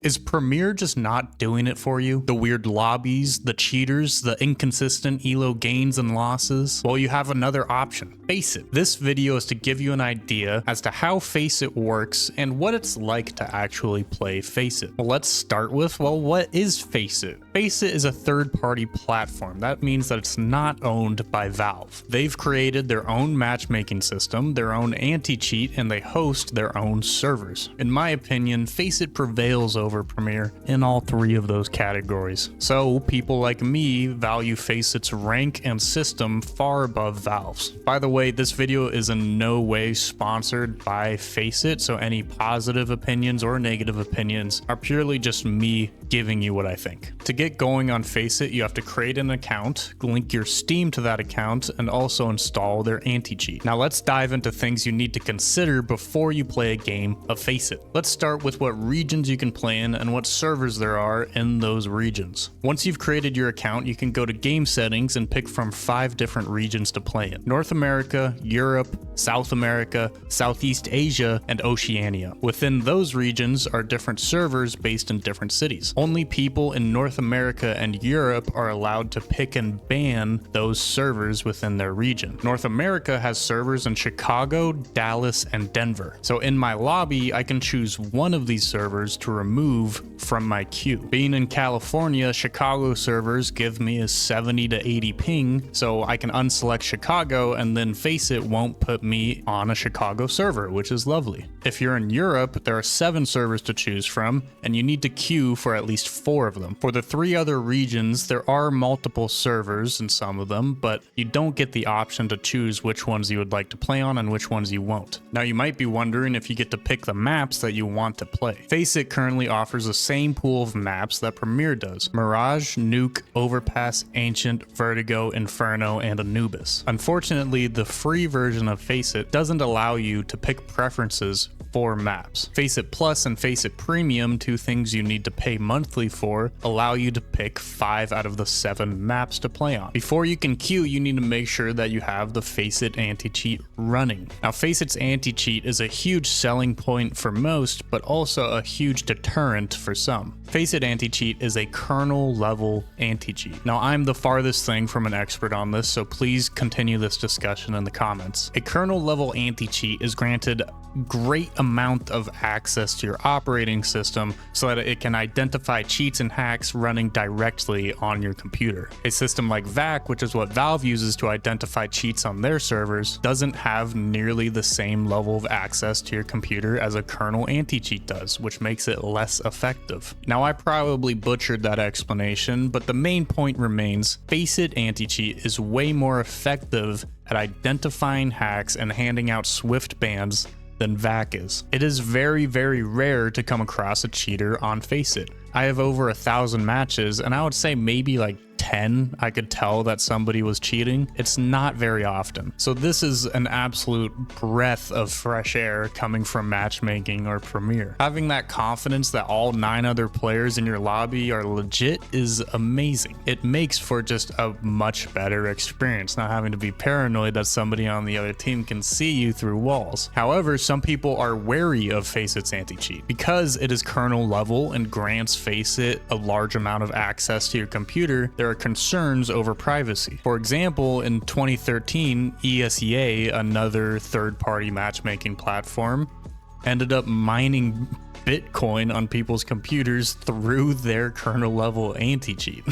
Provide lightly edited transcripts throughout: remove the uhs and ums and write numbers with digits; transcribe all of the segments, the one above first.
Is Premier just not doing it for you? The weird lobbies, the cheaters, the inconsistent elo gains and losses? Well, you have another option. Faceit. This video is to give you an idea as to how Faceit works and what it's like to actually play Faceit. Well, let's start with, what is Faceit? Faceit is a third-party platform. That means that it's not owned by Valve. They've created their own matchmaking system, their own anti-cheat, and they host their own servers. In my opinion, Faceit prevails over Premier in all three of those categories. So people like me value Faceit's rank and system far above Valve's. By the way, this video is in no way sponsored by Faceit, so any positive opinions or negative opinions are purely just me giving you what I think. To get going on Faceit, you have to create an account, link your Steam to that account, and also install their anti-cheat. Now let's dive into things you need to consider before you play a game of Faceit. Let's start with what regions you can play in and what servers there are in those regions. Once you've created your account, you can go to game settings and pick from 5 different regions to play in: North America, Europe, South America, Southeast Asia, and Oceania. Within those regions are different servers based in different cities. Only people in North America and Europe are allowed to pick and ban those servers within their region. North America has servers in Chicago, Dallas, and Denver. So in my lobby, I can choose one of these servers to remove from my queue. Being in California, Chicago servers give me a 70 to 80 ping, so I can unselect Chicago and then Faceit won't put me on a Chicago server, which is lovely. If you're in Europe, there are 7 servers to choose from, and you need to queue for at least 4 of them. For the 3 other regions, there are multiple servers in some of them, but you don't get the option to choose which ones you would like to play on and which ones you won't. Now you might be wondering if you get to pick the maps that you want to play. Faceit currently offers the same pool of maps that Premier does: Mirage, Nuke, Overpass, Ancient, Vertigo, Inferno, and Anubis. Unfortunately, the free version of Faceit doesn't allow you to pick preferences for maps. Faceit Plus and Faceit Premium, 2 things you need to pay monthly for, allow you to pick 5 out of the 7 maps to play on. Before you can queue, you need to make sure that you have the Faceit anti-cheat running. Now, Faceit's anti-cheat is a huge selling point for most, but also a huge deterrent for some. Faceit anti-cheat is a kernel level anti-cheat. Now, I'm the farthest thing from an expert on this, so please continue this discussion in the comments. A kernel level anti-cheat is granted great amount of access to your operating system so that it can identify cheats and hacks running directly on your computer. A system like DyAc, which is what Valve uses to identify cheats on their servers, doesn't have nearly the same level of access to your computer as a kernel anti-cheat does, which makes it less effective. Now, I probably butchered that explanation, but the main point remains: Faceit anti-cheat is way more effective at identifying hacks and handing out swift bans than DyAc is. It is very, very rare to come across a cheater on Faceit. I have over 1,000 matches, and I would say maybe like 10 I could tell that somebody was cheating. It's not very often. So this is an absolute breath of fresh air coming from matchmaking or Premier. Having that confidence that all 9 other players in your lobby are legit is amazing. It makes for just a much better experience, not having to be paranoid that somebody on the other team can see you through walls. However, some people are wary of Faceit's anti-cheat. Because it is kernel level and grants Faceit a large amount of access to your computer, there are concerns over privacy. For example, in 2013, ESEA, another third-party matchmaking platform, ended up mining Bitcoin on people's computers through their kernel level anti-cheat.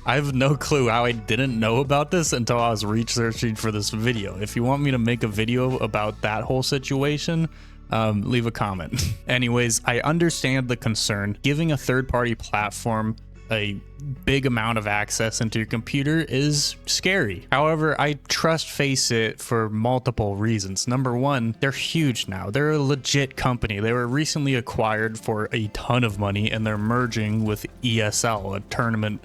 I have no clue how I didn't know about this until I was researching for this video. If you want me to make a video about that whole situation, leave a comment. Anyways, I understand the concern. Giving a third-party platform a big amount of access into your computer is scary. However, I trust Faceit for multiple reasons. Number one, they're huge now. They're a legit company. They were recently acquired for a ton of money, and they're merging with ESL, a tournament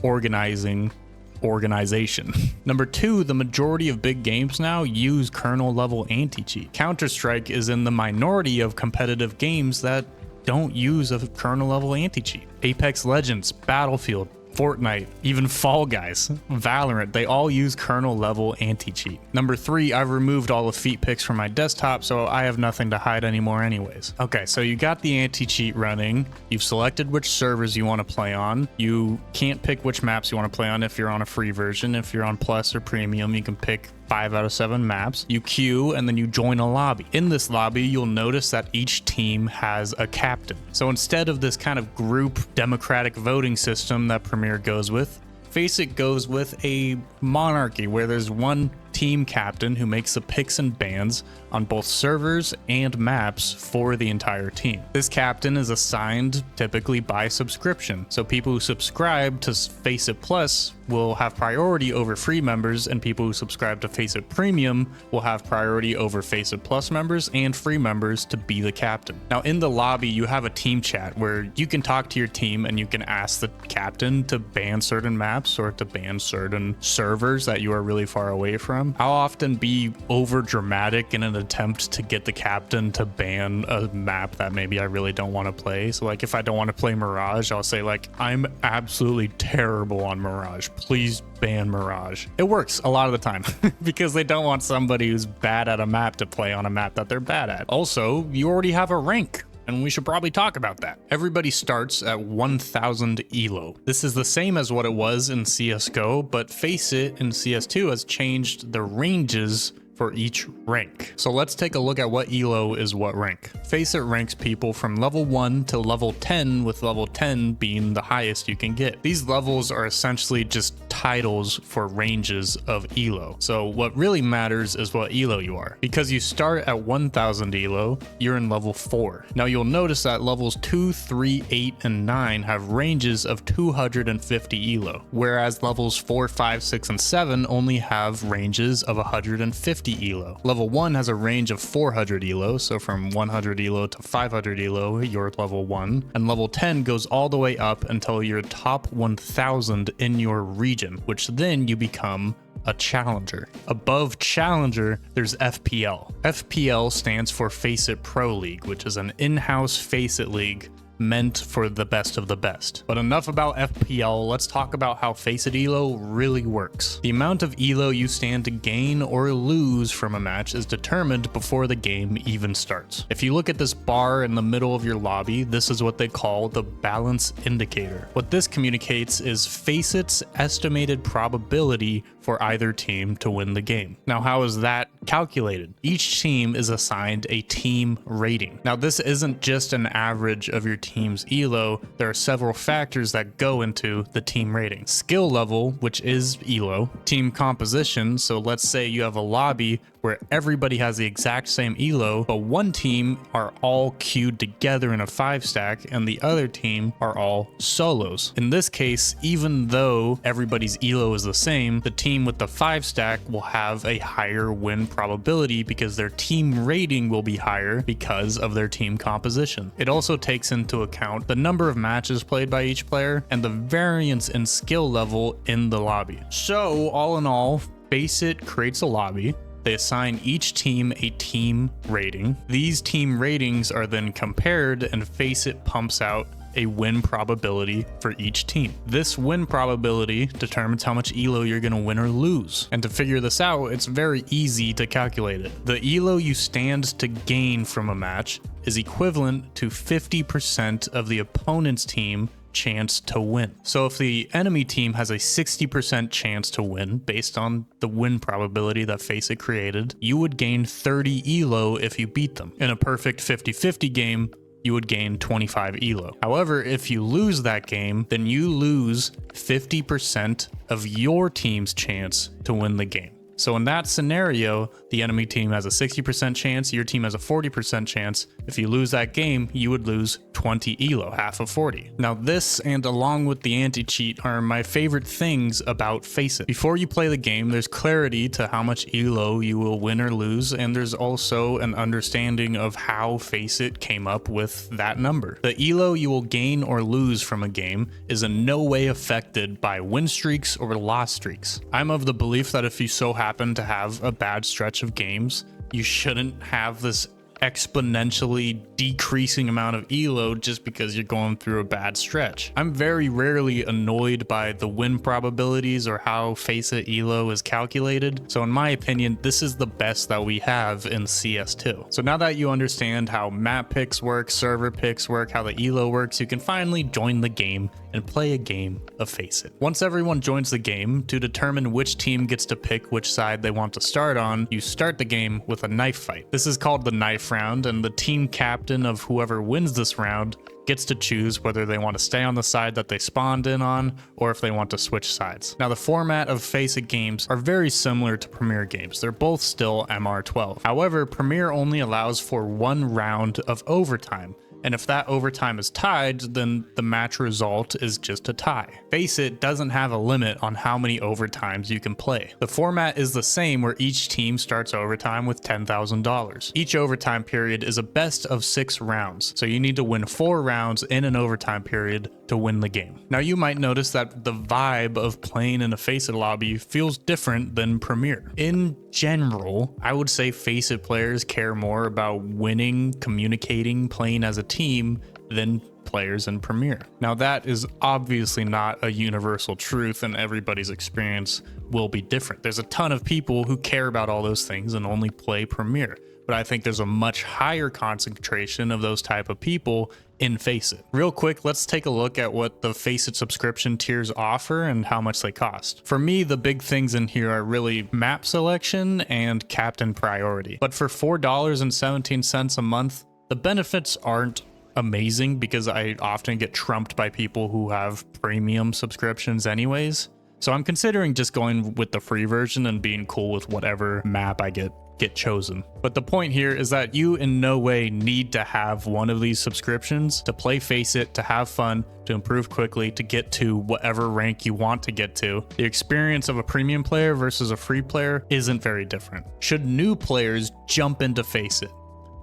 organization. Number two, the majority of big games now use kernel level anti-cheat. Counter-Strike is in the minority of competitive games that don't use a kernel level anti-cheat. Apex Legends, Battlefield, Fortnite, even Fall Guys, Valorant, they all use kernel level anti-cheat. Number 3, I've removed all the feat pics from my desktop, so I have nothing to hide anymore anyways. Okay, so you got the anti-cheat running, you've selected which servers you want to play on, you can't pick which maps you want to play on if you're on a free version. If you're on Plus or Premium, you can pick 5 out of 7 maps. You queue and then you join a lobby. In this lobby, you'll notice that each team has a captain. So instead of this kind of group democratic voting system that Premier goes with, Faceit goes with a monarchy where there's one team captain who makes the picks and bans on both servers and maps for the entire team. This captain is assigned typically by subscription, so people who subscribe to Faceit Plus will have priority over free members, and people who subscribe to Faceit Premium will have priority over Faceit Plus members and free members to be the captain. Now in the lobby, you have a team chat where you can talk to your team and you can ask the captain to ban certain maps or to ban certain servers that you are really far away from. I'll often be over dramatic in an attempt to get the captain to ban a map that maybe I really don't want to play. So like if I don't want to play Mirage, I'll say like, I'm absolutely terrible on Mirage. Please ban Mirage. It works a lot of the time because they don't want somebody who's bad at a map to play on a map that they're bad at. Also, you already have a rank, and we should probably talk about that. Everybody starts at 1000 elo. This is the same as what it was in CSGO, but Faceit in CS2 has changed the ranges for each rank. So let's take a look at what elo is what rank. Faceit ranks people from level 1 to level 10, with level 10 being the highest you can get. These levels are essentially just titles for ranges of elo. So what really matters is what elo you are. Because you start at 1000 elo, you're in level 4. Now you'll notice that levels 2, 3, 8, and 9 have ranges of 250 elo, whereas levels 4, 5, 6, and 7 only have ranges of 150 elo. Level 1 has a range of 400 elo, so from 100 elo to 500 elo, you're level 1. And level 10 goes all the way up until you're top 1000 in your region, which then you become a challenger. Above challenger, there's FPL. FPL stands for Faceit Pro League, which is an in-house Faceit league meant for the best of the best. But enough about FPL, let's talk about how Faceit Elo really works. The amount of Elo you stand to gain or lose from a match is determined before the game even starts. If you look at this bar in the middle of your lobby, this is what they call the balance indicator. What this communicates is Faceit's estimated probability for either team to win the game. Now, how is that calculated? Each team is assigned a team rating. Now, this isn't just an average of your team's elo. There are several factors that go into the team rating. Skill level, which is elo. Team composition, so let's say you have a lobby where everybody has the exact same elo, but one team are all queued together in a 5-stack and the other team are all solos. In this case, even though everybody's elo is the same, the team with the 5-stack will have a higher win probability because their team rating will be higher because of their team composition. It also takes into account the number of matches played by each player and the variance in skill level in the lobby. So all in all, Faceit creates a lobby. They assign each team a team rating. These team ratings are then compared, and Faceit pumps out a win probability for each team. This win probability determines how much elo you're going to win or lose. And to figure this out, it's very easy to calculate it. The elo you stand to gain from a match is equivalent to 50% of the opponent's team chance to win. So if the enemy team has a 60% chance to win based on the win probability that Faceit created, you would gain 30 elo if you beat them. In a perfect 50-50 game, you would gain 25 elo. However, if you lose that game, then you lose 50% of your team's chance to win the game. So in that scenario, the enemy team has a 60% chance, your team has a 40% chance. If you lose that game, you would lose 20 elo, half of 40. Now this, and along with the anti-cheat, are my favorite things about Faceit. Before you play the game, there's clarity to how much elo you will win or lose, and there's also an understanding of how Faceit came up with that number. The elo you will gain or lose from a game is in no way affected by win streaks or loss streaks. I'm of the belief that if you so happen to have a bad stretch of games, you shouldn't have this exponentially decreasing amount of elo just because you're going through a bad stretch. I'm very rarely annoyed by the win probabilities or how Faceit elo is calculated. So in my opinion, this is the best that we have in CS2. So now that you understand how map picks work, server picks work, how the elo works, you can finally join the game and play a game of Faceit. Once everyone joins the game, to determine which team gets to pick which side they want to start on, you start the game with a knife fight. This is called the knife round, and the team captain of whoever wins this round gets to choose whether they want to stay on the side that they spawned in on or if they want to switch sides. Now, the format of Faceit games are very similar to Premier games. They're both still MR12. However, Premier only allows for one round of overtime. And if that overtime is tied, then the match result is just a tie. Faceit doesn't have a limit on how many overtimes you can play. The format is the same where each team starts overtime with $10,000. Each overtime period is a best of 6 rounds, so you need to win 4 rounds in an overtime period to win the game. Now you might notice that the vibe of playing in a Faceit lobby feels different than Premier. In general, I would say Faceit players care more about winning, communicating, playing as a team than players in Premier. Now that is obviously not a universal truth, and everybody's experience will be different. There's a ton of people who care about all those things and only play Premier, but I think there's a much higher concentration of those type of people in Faceit. Real quick, let's take a look at what the Faceit subscription tiers offer and how much they cost. For me, the big things in here are really map selection and captain priority. But for $4.17 a month, the benefits aren't amazing because I often get trumped by people who have premium subscriptions anyways. So I'm considering just going with the free version and being cool with whatever map I get chosen. But the point here is that you in no way need to have one of these subscriptions to play Faceit, to have fun, to improve quickly, to get to whatever rank you want to get to. The experience of a premium player versus a free player isn't very different. Should new players jump into Faceit?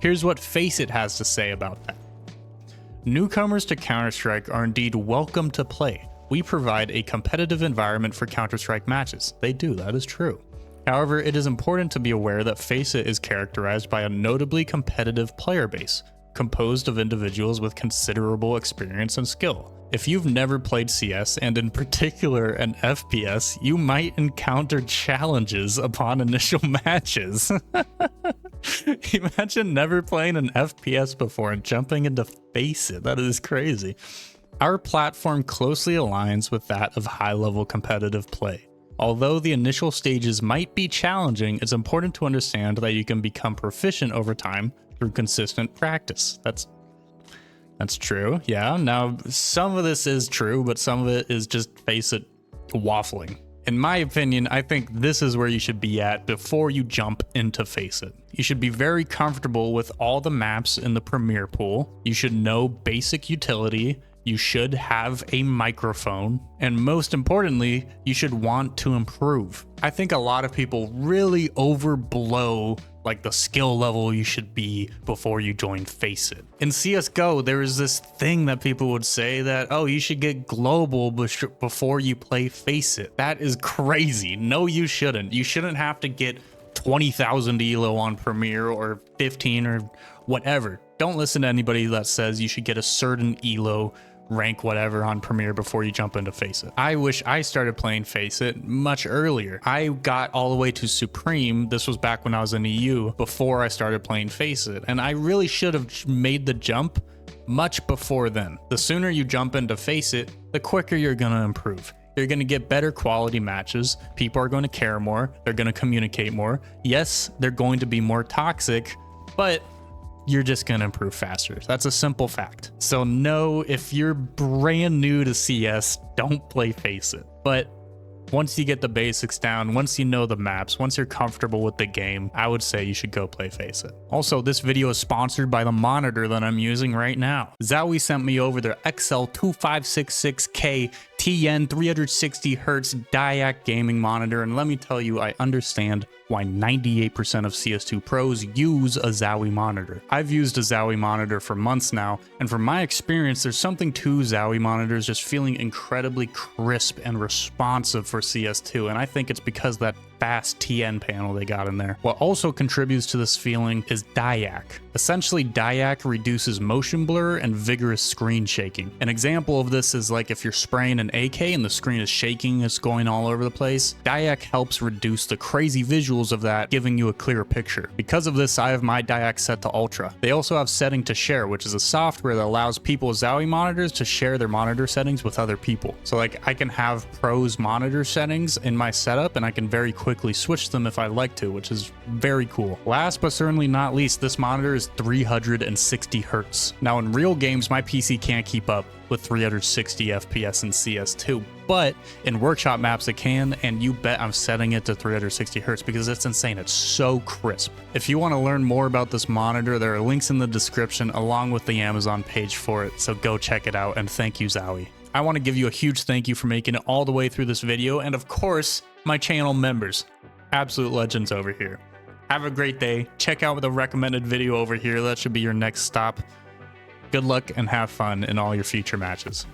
Here's what Faceit has to say about that. Newcomers to Counter-Strike are indeed welcome to play. We provide a competitive environment for Counter-Strike matches. They do, that is true. However, it is important to be aware that Faceit is characterized by a notably competitive player base, composed of individuals with considerable experience and skill. If you've never played CS, and in particular an FPS, you might encounter challenges upon initial matches. Imagine never playing an FPS before and jumping into Faceit. That is crazy. Our platform closely aligns with that of high-level competitive play. Although the initial stages might be challenging, it's important to understand that you can become proficient over time through consistent practice. That's true, yeah. Now, some of this is true, but some of it is just Faceit waffling. In my opinion, I think this is where you should be at before you jump into Faceit. You should be very comfortable with all the maps in the Premier pool. You should know basic utility. You should have a microphone, and most importantly, you should want to improve. I think a lot of people really overblow like the skill level you should be before you join Faceit. In CSGO, there is this thing that people would say that, oh, you should get global before you play Faceit. That is crazy. No, you shouldn't. You shouldn't have to get 20,000 elo on Premier or 15 or whatever. Don't listen to anybody that says you should get a certain elo rank whatever on Premier before you jump into Faceit. I wish I started playing Faceit much earlier. I got all the way to Supreme. This was back when I was in EU before I started playing Faceit, and I really should have made the jump much before then. The sooner you jump into Faceit, the quicker you're gonna improve. You're going to get better quality matches. People are going to care more. They're going to communicate more. Yes, they're going to be more toxic, but you're just going to improve faster. That's a simple fact. So no, if you're brand new to CS, don't play Faceit. But once you get the basics down, once you know the maps, once you're comfortable with the game, I would say you should go play Faceit. Also, this video is sponsored by the monitor that I'm using right now. Zowie sent me over their XL2566K TN 360Hz DyAc gaming monitor, and let me tell you, I understand why 98% of CS2 pros use a Zowie monitor. I've used a Zowie monitor for months now, and from my experience, there's something to Zowie monitors just feeling incredibly crisp and responsive for CS2, and I think it's because that fast TN panel they got in there. What also contributes to this feeling is DyAc. Essentially, DyAc reduces motion blur and vigorous screen shaking. An example of this is like if you're spraying an AK and the screen is shaking, it's going all over the place. DyAc helps reduce the crazy visuals of that, giving you a clearer picture. Because of this, I have my DyAc set to ultra. They also have setting to share, which is a software that allows people with Zowie monitors to share their monitor settings with other people. So like I can have pros monitor settings in my setup and I can very quickly switch them if I like to, which is very cool. Last but certainly not least, this monitor is 360 Hertz. Now in real games, my PC can't keep up with 360 FPS in CS2, but in workshop maps it can, and you bet I'm setting it to 360 Hertz because it's insane. It's so crisp. If you want to learn more about this monitor, there are links in the description along with the Amazon page for it, so go check it out, and thank you, Zowie. I want to give you a huge thank you for making it all the way through this video, and of course, my channel members. Absolute legends over here. Have a great day. Check out the recommended video over here. That should be your next stop. Good luck and have fun in all your future matches.